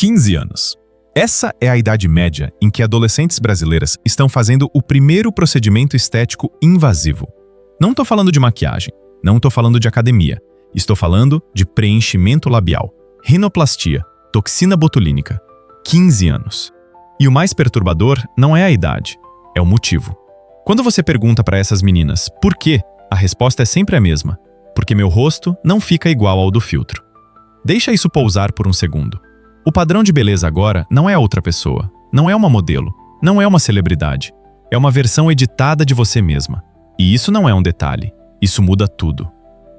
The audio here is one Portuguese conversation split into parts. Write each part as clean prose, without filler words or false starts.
15 anos. Essa é a idade média em que adolescentes brasileiras estão fazendo o primeiro procedimento estético invasivo. Não estou falando de maquiagem, não estou falando de academia. Estou falando de preenchimento labial, rinoplastia, toxina botulínica. 15 anos. E o mais perturbador não é a idade, é o motivo. Quando você pergunta para essas meninas por quê, a resposta é sempre a mesma. Porque meu rosto não fica igual ao do filtro. Deixa isso pousar por um segundo. O padrão de beleza agora não é outra pessoa, não é uma modelo, não é uma celebridade. É uma versão editada de você mesma. E isso não é um detalhe, isso muda tudo.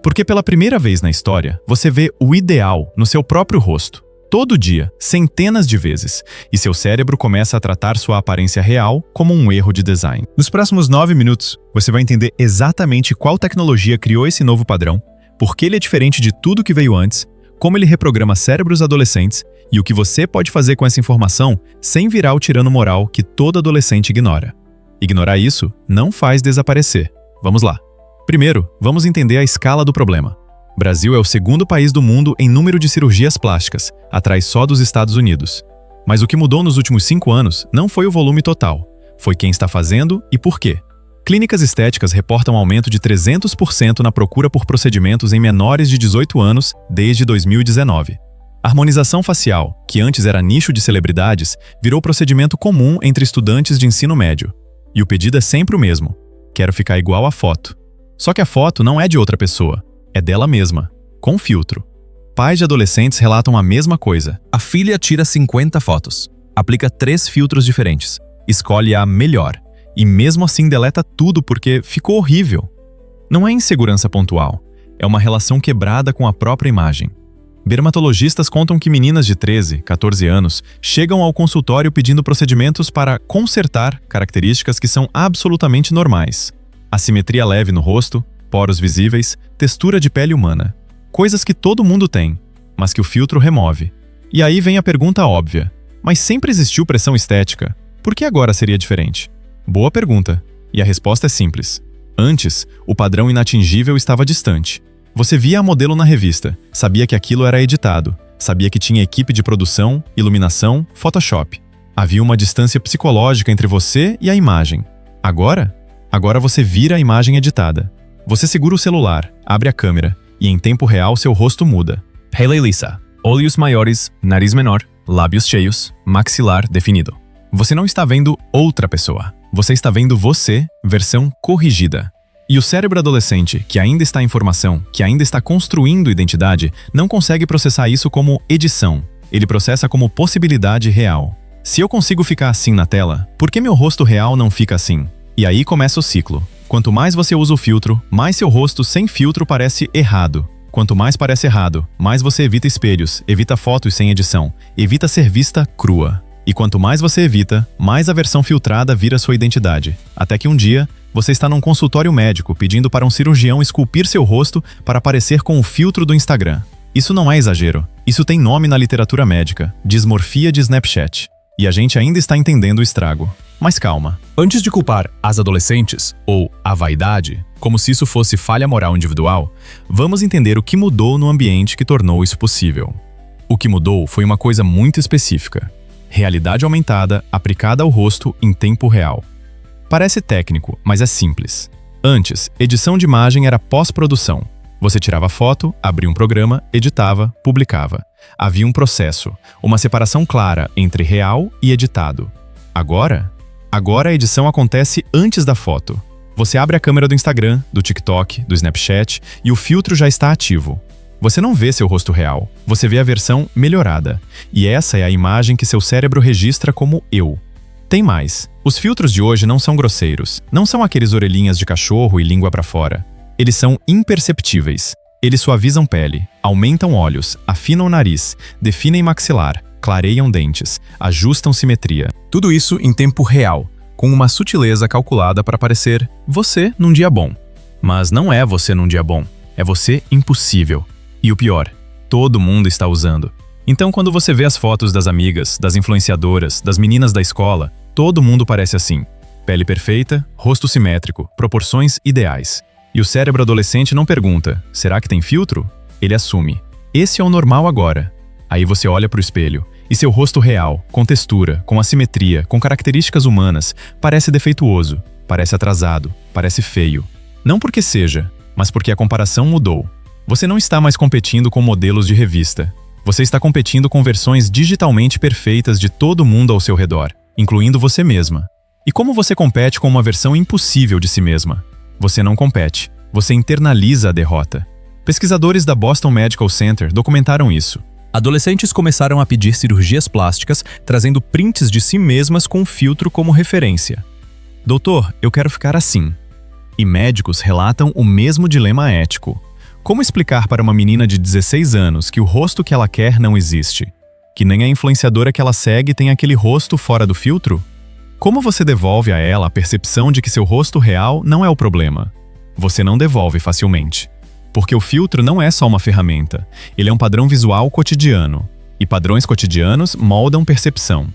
Porque pela primeira vez na história, você vê o ideal no seu próprio rosto. Todo dia, centenas de vezes, e seu cérebro começa a tratar sua aparência real como um erro de design. Nos próximos 9 minutos, você vai entender exatamente qual tecnologia criou esse novo padrão, por que ele é diferente de tudo que veio antes, como ele reprograma cérebros adolescentes e o que você pode fazer com essa informação sem virar o tirano moral que todo adolescente ignora. Ignorar isso não faz desaparecer. Vamos lá. Primeiro, vamos entender a escala do problema. Brasil é o segundo país do mundo em número de cirurgias plásticas, atrás só dos Estados Unidos. Mas o que mudou nos últimos 5 anos não foi o volume total, foi quem está fazendo e por quê. Clínicas estéticas reportam aumento de 300% na procura por procedimentos em menores de 18 anos desde 2019. Harmonização facial, que antes era nicho de celebridades, virou procedimento comum entre estudantes de ensino médio. E o pedido é sempre o mesmo: quero ficar igual à foto. Só que a foto não é de outra pessoa. É dela mesma, com filtro. Pais de adolescentes relatam a mesma coisa. A filha tira 50 fotos, aplica 3 filtros diferentes, escolhe a melhor, e mesmo assim deleta tudo porque ficou horrível. Não é insegurança pontual, é uma relação quebrada com a própria imagem. Dermatologistas contam que meninas de 13, 14 anos chegam ao consultório pedindo procedimentos para consertar características que são absolutamente normais. Assimetria leve no rosto, poros visíveis, textura de pele humana. Coisas que todo mundo tem, mas que o filtro remove. E aí vem a pergunta óbvia: mas sempre existiu pressão estética? Por que agora seria diferente? Boa pergunta. E a resposta é simples. Antes, o padrão inatingível estava distante. Você via a modelo na revista, sabia que aquilo era editado, sabia que tinha equipe de produção, iluminação, Photoshop. Havia uma distância psicológica entre você e a imagem. Agora você vira a imagem editada. Você segura o celular, abre a câmera, e em tempo real seu rosto muda. Hailey Lisa. Olhos maiores, nariz menor, lábios cheios, maxilar definido. Você não está vendo outra pessoa. Você está vendo você, versão corrigida. E o cérebro adolescente, que ainda está em formação, que ainda está construindo identidade, não consegue processar isso como edição. Ele processa como possibilidade real. Se eu consigo ficar assim na tela, por que meu rosto real não fica assim? E aí começa o ciclo. Quanto mais você usa o filtro, mais seu rosto sem filtro parece errado. Quanto mais parece errado, mais você evita espelhos, evita fotos sem edição, evita ser vista crua. E quanto mais você evita, mais a versão filtrada vira sua identidade. Até que um dia, você está num consultório médico pedindo para um cirurgião esculpir seu rosto para parecer com o filtro do Instagram. Isso não é exagero. Isso tem nome na literatura médica: dismorfia de Snapchat. E a gente ainda está entendendo o estrago. Mas calma. Antes de culpar as adolescentes, ou a vaidade, como se isso fosse falha moral individual, vamos entender o que mudou no ambiente que tornou isso possível. O que mudou foi uma coisa muito específica: realidade aumentada aplicada ao rosto em tempo real. Parece técnico, mas é simples. Antes, edição de imagem era pós-produção. Você tirava foto, abria um programa, editava, publicava. Havia um processo, uma separação clara entre real e editado. Agora a edição acontece antes da foto. Você abre a câmera do Instagram, do TikTok, do Snapchat e o filtro já está ativo. Você não vê seu rosto real, você vê a versão melhorada. E essa é a imagem que seu cérebro registra como eu. Tem mais. Os filtros de hoje não são grosseiros, não são aqueles orelhinhas de cachorro e língua para fora. Eles são imperceptíveis. Eles suavizam pele, aumentam olhos, afinam o nariz, definem maxilar, clareiam dentes, ajustam simetria. Tudo isso em tempo real, com uma sutileza calculada para parecer você num dia bom. Mas não é você num dia bom, é você impossível. E o pior, todo mundo está usando. Então quando você vê as fotos das amigas, das influenciadoras, das meninas da escola, todo mundo parece assim. Pele perfeita, rosto simétrico, proporções ideais. E o cérebro adolescente não pergunta: será que tem filtro? Ele assume: esse é o normal agora. Aí você olha para o espelho E seu rosto real, com textura, com assimetria, com características humanas, parece defeituoso, parece atrasado, parece feio. Não porque seja, mas porque a comparação mudou. Você não está mais competindo com modelos de revista. Você está competindo com versões digitalmente perfeitas de todo mundo ao seu redor, incluindo você mesma. E como você compete com uma versão impossível de si mesma? Você não compete, você internaliza a derrota. Pesquisadores da Boston Medical Center documentaram isso. Adolescentes começaram a pedir cirurgias plásticas, trazendo prints de si mesmas com filtro como referência. Doutor, eu quero ficar assim. E médicos relatam o mesmo dilema ético. Como explicar para uma menina de 16 anos que o rosto que ela quer não existe? Que nem a influenciadora que ela segue tem aquele rosto fora do filtro? Como você devolve a ela a percepção de que seu rosto real não é o problema? Você não devolve facilmente. Porque o filtro não é só uma ferramenta, ele é um padrão visual cotidiano. E padrões cotidianos moldam percepção.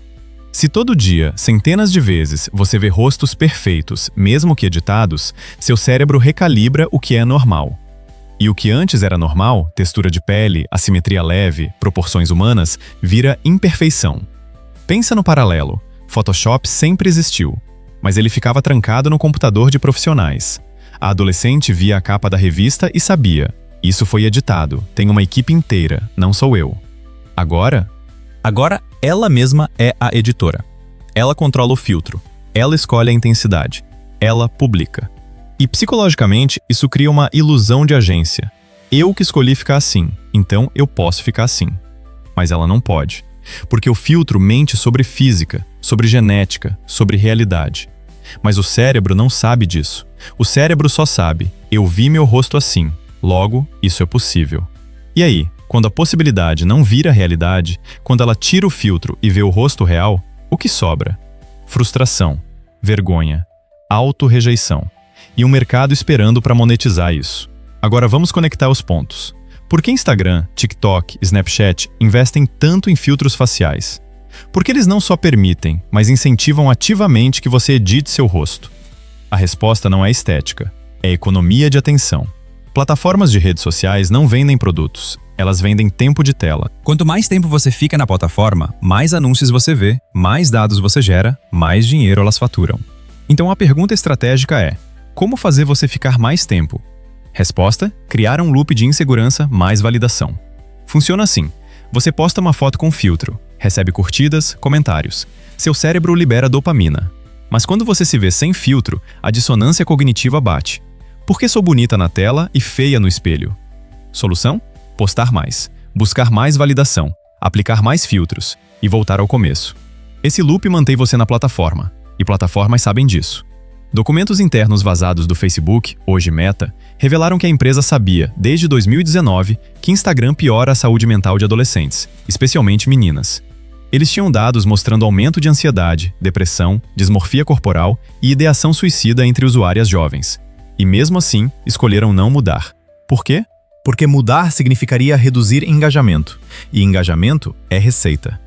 Se todo dia, centenas de vezes, você vê rostos perfeitos, mesmo que editados, seu cérebro recalibra o que é normal. E o que antes era normal, textura de pele, assimetria leve, proporções humanas, vira imperfeição. Pensa no paralelo. Photoshop sempre existiu, mas ele ficava trancado no computador de profissionais. A adolescente via a capa da revista e sabia: isso foi editado, tem uma equipe inteira, não sou eu. Agora ela mesma é a editora. Ela controla o filtro, ela escolhe a intensidade, ela publica. E psicologicamente, isso cria uma ilusão de agência. Eu que escolhi ficar assim, então eu posso ficar assim. Mas ela não pode, porque o filtro mente sobre física, sobre genética, sobre realidade. Mas o cérebro não sabe disso. O cérebro só sabe: eu vi meu rosto assim, logo, isso é possível. E aí, quando a possibilidade não vira realidade, quando ela tira o filtro e vê o rosto real, o que sobra? Frustração, vergonha, auto-rejeição. E um mercado esperando para monetizar isso. Agora vamos conectar os pontos. Por que Instagram, TikTok, Snapchat investem tanto em filtros faciais? Porque eles não só permitem, mas incentivam ativamente que você edite seu rosto. A resposta não é estética, é economia de atenção. Plataformas de redes sociais não vendem produtos, elas vendem tempo de tela. Quanto mais tempo você fica na plataforma, mais anúncios você vê, mais dados você gera, mais dinheiro elas faturam. Então a pergunta estratégica é: como fazer você ficar mais tempo? Resposta: criar um loop de insegurança mais validação. Funciona assim: você posta uma foto com filtro, recebe curtidas, comentários. Seu cérebro libera dopamina. Mas quando você se vê sem filtro, a dissonância cognitiva bate. Por que sou bonita na tela e feia no espelho? Solução? Postar mais, buscar mais validação, aplicar mais filtros e voltar ao começo. Esse loop mantém você na plataforma, e plataformas sabem disso. Documentos internos vazados do Facebook, hoje Meta, revelaram que a empresa sabia, desde 2019, que Instagram piora a saúde mental de adolescentes, especialmente meninas. Eles tinham dados mostrando aumento de ansiedade, depressão, dismorfia corporal e ideação suicida entre usuárias jovens. E mesmo assim, escolheram não mudar. Por quê? Porque mudar significaria reduzir engajamento, e engajamento é receita.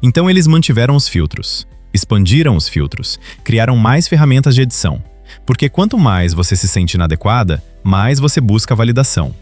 Então eles mantiveram os filtros. Expandiram os filtros, criaram mais ferramentas de edição. Porque quanto mais você se sente inadequada, mais você busca validação.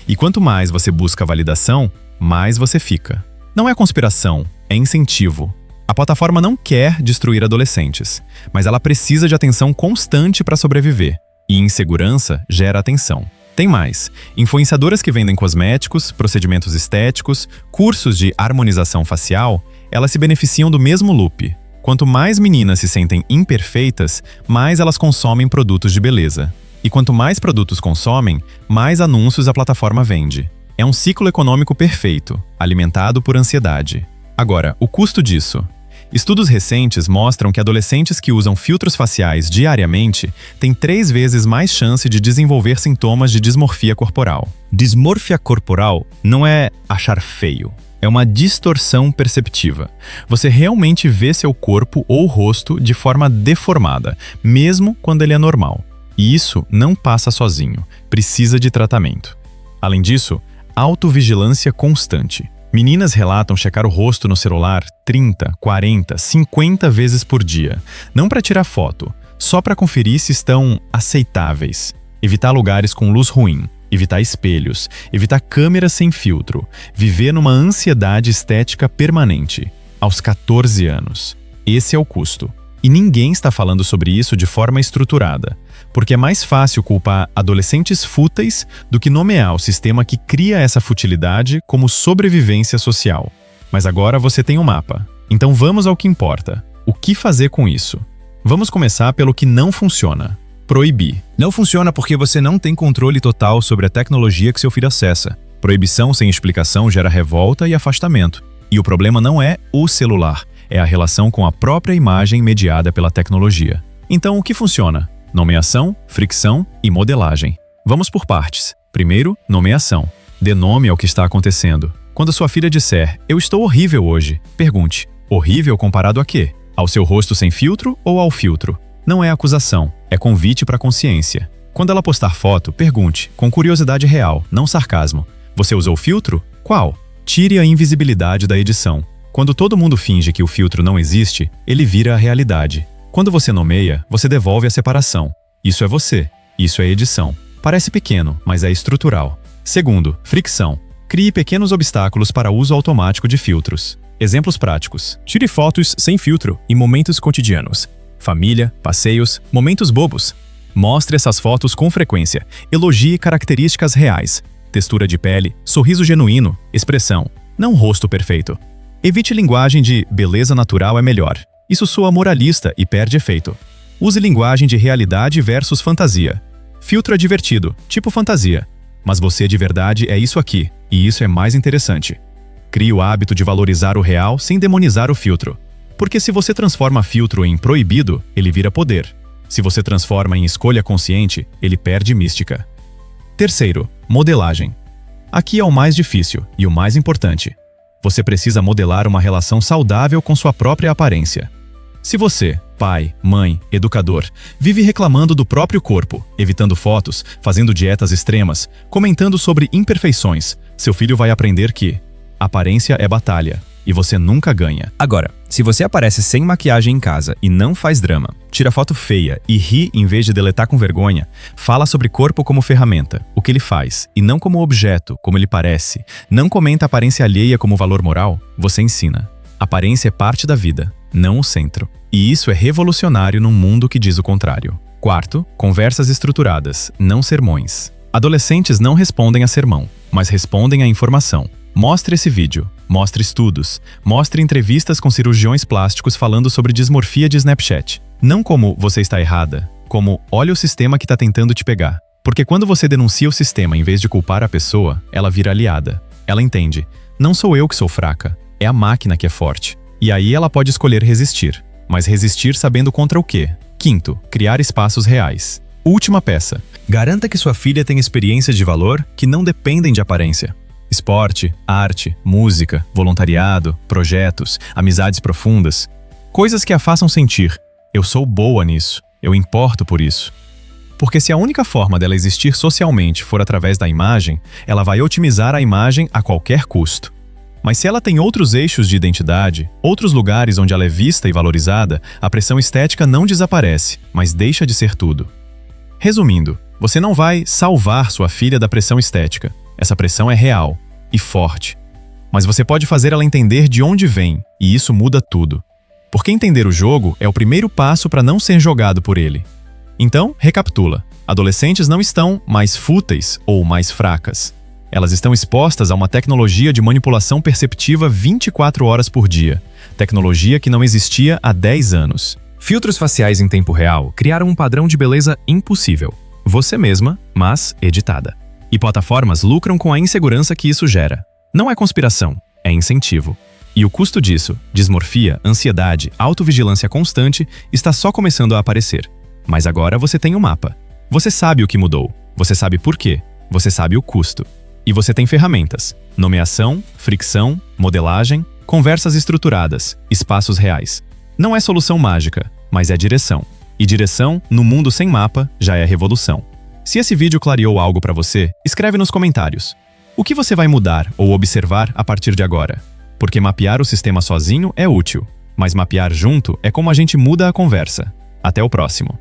E quanto mais você busca validação, mais você fica. Não é conspiração, é incentivo. A plataforma não quer destruir adolescentes, mas ela precisa de atenção constante para sobreviver. E insegurança gera atenção. Tem mais: influenciadoras que vendem cosméticos, procedimentos estéticos, cursos de harmonização facial, elas se beneficiam do mesmo loop. Quanto mais meninas se sentem imperfeitas, mais elas consomem produtos de beleza. E quanto mais produtos consomem, mais anúncios a plataforma vende. É um ciclo econômico perfeito, alimentado por ansiedade. Agora, o custo disso. Estudos recentes mostram que adolescentes que usam filtros faciais diariamente têm 3 vezes mais chance de desenvolver sintomas de dismorfia corporal. Dismorfia corporal não é achar feio. É uma distorção perceptiva. Você realmente vê seu corpo ou rosto de forma deformada, mesmo quando ele é normal. E isso não passa sozinho, precisa de tratamento. Além disso, autovigilância constante. Meninas relatam checar o rosto no celular 30, 40, 50 vezes por dia. Não para tirar foto, só para conferir se estão aceitáveis. Evitar lugares com luz ruim. Evitar espelhos, evitar câmeras sem filtro, viver numa ansiedade estética permanente. aos 14 anos. Esse é o custo. E ninguém está falando sobre isso de forma estruturada, porque é mais fácil culpar adolescentes fúteis do que nomear o sistema que cria essa futilidade como sobrevivência social. Mas agora você tem um mapa. Então vamos ao que importa. O que fazer com isso? Vamos começar pelo que não funciona. Proibir. Não funciona porque você não tem controle total sobre a tecnologia que seu filho acessa. Proibição sem explicação gera revolta e afastamento. E o problema não é o celular, é a relação com a própria imagem mediada pela tecnologia. Então, o que funciona? Nomeação, fricção e modelagem. Vamos por partes. Primeiro, nomeação. Dê nome ao que está acontecendo. Quando sua filha disser, "Eu estou horrível hoje", pergunte, horrível comparado a quê? Ao seu rosto sem filtro ou ao filtro? Não é acusação, é convite para a consciência. Quando ela postar foto, pergunte, com curiosidade real, não sarcasmo. Você usou filtro? Qual? Tire a invisibilidade da edição. Quando todo mundo finge que o filtro não existe, ele vira a realidade. Quando você nomeia, você devolve a separação. Isso é você. Isso é edição. Parece pequeno, mas é estrutural. Segundo, fricção. Crie pequenos obstáculos para uso automático de filtros. Exemplos práticos. Tire fotos sem filtro em momentos cotidianos. Família, passeios, momentos bobos. Mostre essas fotos com frequência. Elogie características reais. Textura de pele, sorriso genuíno, expressão. Não rosto perfeito. Evite linguagem de beleza natural é melhor. Isso soa moralista e perde efeito. Use linguagem de realidade versus fantasia. Filtro é divertido, tipo fantasia. Mas você de verdade é isso aqui, e isso é mais interessante. Crie o hábito de valorizar o real sem demonizar o filtro. Porque se você transforma filtro em proibido, ele vira poder. Se você transforma em escolha consciente, ele perde mística. Terceiro, modelagem. Aqui é o mais difícil e o mais importante. Você precisa modelar uma relação saudável com sua própria aparência. Se você, pai, mãe, educador, vive reclamando do próprio corpo, evitando fotos, fazendo dietas extremas, comentando sobre imperfeições, seu filho vai aprender que aparência é batalha e você nunca ganha. Agora, se você aparece sem maquiagem em casa e não faz drama, tira foto feia e ri em vez de deletar com vergonha, fala sobre corpo como ferramenta, o que ele faz, e não como objeto, como ele parece, não comenta a aparência alheia como valor moral, você ensina. Aparência é parte da vida, não o centro. E isso é revolucionário num mundo que diz o contrário. Quarto, conversas estruturadas, não sermões. Adolescentes não respondem a sermão, mas respondem a informação. Mostre esse vídeo, mostre estudos, mostre entrevistas com cirurgiões plásticos falando sobre dismorfia de Snapchat. Não como você está errada, como olha o sistema que está tentando te pegar. Porque quando você denuncia o sistema em vez de culpar a pessoa, ela vira aliada. Ela entende, não sou eu que sou fraca, é a máquina que é forte. E aí ela pode escolher resistir. Mas resistir sabendo contra o quê? Quinto, criar espaços reais. Última peça. Garanta que sua filha tenha experiências de valor que não dependem de aparência. Esporte, arte, música, voluntariado, projetos, amizades profundas. Coisas que a façam sentir, eu sou boa nisso, eu importo por isso. Porque se a única forma dela existir socialmente for através da imagem, ela vai otimizar a imagem a qualquer custo. Mas se ela tem outros eixos de identidade, outros lugares onde ela é vista e valorizada, a pressão estética não desaparece, mas deixa de ser tudo. Resumindo, você não vai salvar sua filha da pressão estética. Essa pressão é real e forte. Mas você pode fazer ela entender de onde vem, e isso muda tudo. Porque entender o jogo é o primeiro passo para não ser jogado por ele. Então, recapitula. Adolescentes não estão mais fúteis ou mais fracas. Elas estão expostas a uma tecnologia de manipulação perceptiva 24 horas por dia. Tecnologia que não existia há 10 anos. Filtros faciais em tempo real criaram um padrão de beleza impossível. Você mesma, mas editada. E plataformas lucram com a insegurança que isso gera. Não é conspiração, é incentivo. E o custo disso, dismorfia, ansiedade, autovigilância constante, está só começando a aparecer. Mas agora você tem um mapa. Você sabe o que mudou, você sabe por quê, você sabe o custo. E você tem ferramentas: nomeação, fricção, modelagem, conversas estruturadas, espaços reais. Não é solução mágica, mas é direção. E direção, no mundo sem mapa, já é revolução. Se esse vídeo clareou algo para você, escreve nos comentários. O que você vai mudar ou observar a partir de agora? Porque mapear o sistema sozinho é útil, mas mapear junto é como a gente muda a conversa. Até o próximo.